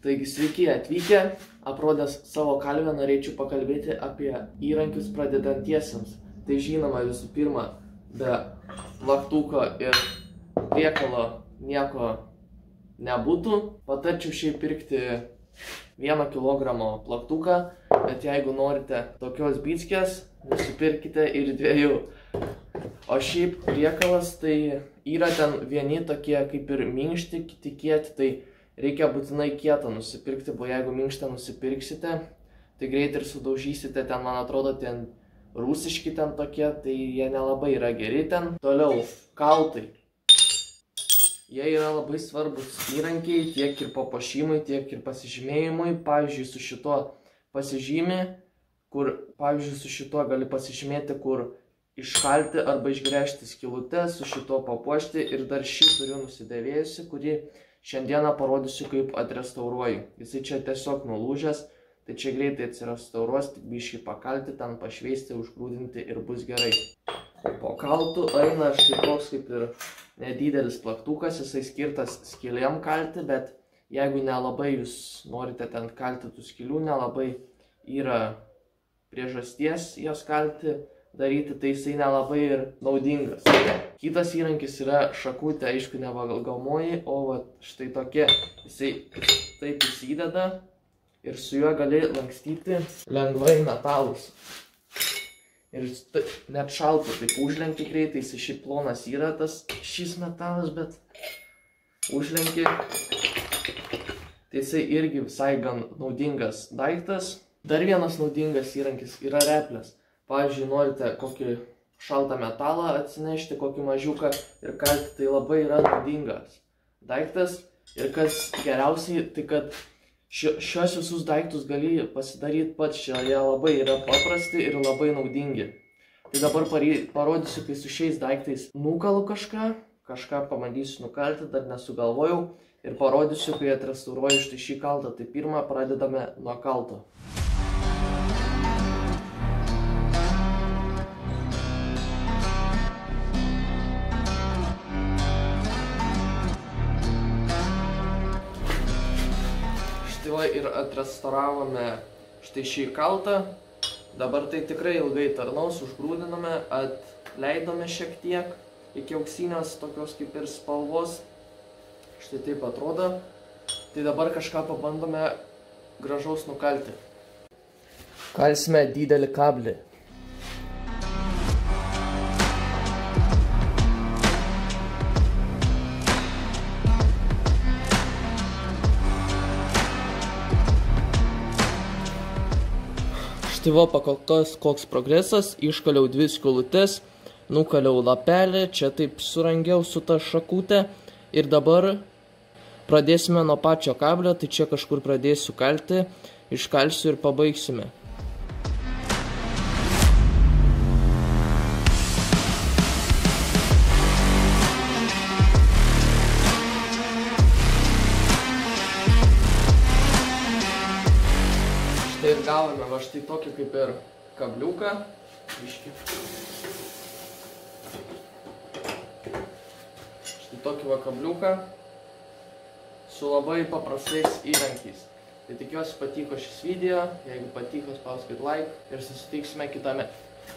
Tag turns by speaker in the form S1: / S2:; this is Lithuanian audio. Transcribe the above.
S1: Taigi sveiki atvykę, aprodęs savo kalvę norėčiau pakalbėti apie įrankius pradedantiesiems. Tai žinoma visų pirma, be plaktuko ir priekalo nieko nebūtų. Patarčiau šiaip pirkti 1 kilogramo plaktuką, bet jeigu norite tokios byckės, nusipirkite ir 2. O šiaip priekalas tai yra ten vieni tokie kaip ir minkšti, kiti kieti, tai reikia būtinai kietą nusipirkti, bo jeigu minkštą nusipirksite, tai greit ir sudaužysite, ten man atrodo ten rusiški ten tokie, tai jie nelabai yra geri ten. Toliau, kaltai. Jie yra labai svarbus įrankiai tiek ir papuošimui, tiek ir pasižymėjimui. Pavyzdžiui, su šituo pasižymi, kur, pavyzdžiui, su šituo gali pasižymėti, kur iškalti arba išgręžti skylutes, su šituo papuošti ir dar šį turiu nusidėvėjusi, kurį šiandieną parodysiu, kaip atrestauruoju. Jisai čia tiesiog nulūžęs, tai čia greitai atsirestauruos, tik biškį pakalti, ten pašveisti, užgrūdinti ir bus gerai. Po kaltų eina štai toks kaip ir nedidelis plaktukas, jisai skirtas skylėm kalti, bet jeigu nelabai jūs norite ten kalti tų skylių, nelabai yra priežasties jas kalti, daryti, tai jisai nelabai ir naudingas. Kitas įrankis yra šakutė, aišku, ne valgomoji, o va, štai tokia, jisai taip įsideda ir su juo gali lankstyti lengvai metalus. Ir net šalta, taip užlenki greitai, jisai šiaip plonas yra tas šis metalas, bet užlenki. Tai jisai irgi visai gan naudingas daiktas. Dar vienas naudingas įrankis yra replės. Pavyzdžiui, norite kokį šaltą metalą atsinešti, kokį mažiuką ir kalti, tai labai yra naudingas daiktas. Ir kas geriausiai, tai kad šios visus daiktus gali pasidaryti pats, jie labai yra paprasti ir labai naudingi. Tai dabar parodysiu, kai su šiais daiktais nukalu kažką pabandysiu nukalti, dar nesugalvojau, ir parodysiu, kai atrestauruoju štai šį kaltą. Tai pirmą pradedame nuo kalto. Ir atrestauravome štai šį kaltą. Dabar tai tikrai ilgai tarnaus, užgrūdinome, atleidome šiek tiek iki auksinės tokios kaip ir spalvos. Štai taip atrodo. Tai dabar kažką pabandome gražaus nukalti. Kalsime didelį kablį. Tai va, pakolkas koks progresas, iškaliau 2 skylutes, nukaliau lapelį, čia taip surangiau su ta šakutė ir dabar pradėsime nuo pačio kablio, tai čia kažkur pradėsiu kalti, iškalsiu ir pabaigsime. Ir gavome va štai tokį kaip ir kabliuką. Štai tokį va kabliuką su labai paprastais įrankiais. Tai tikiuosi patiko šis video, jeigu patiko spauskit like ir susitiksime kitame.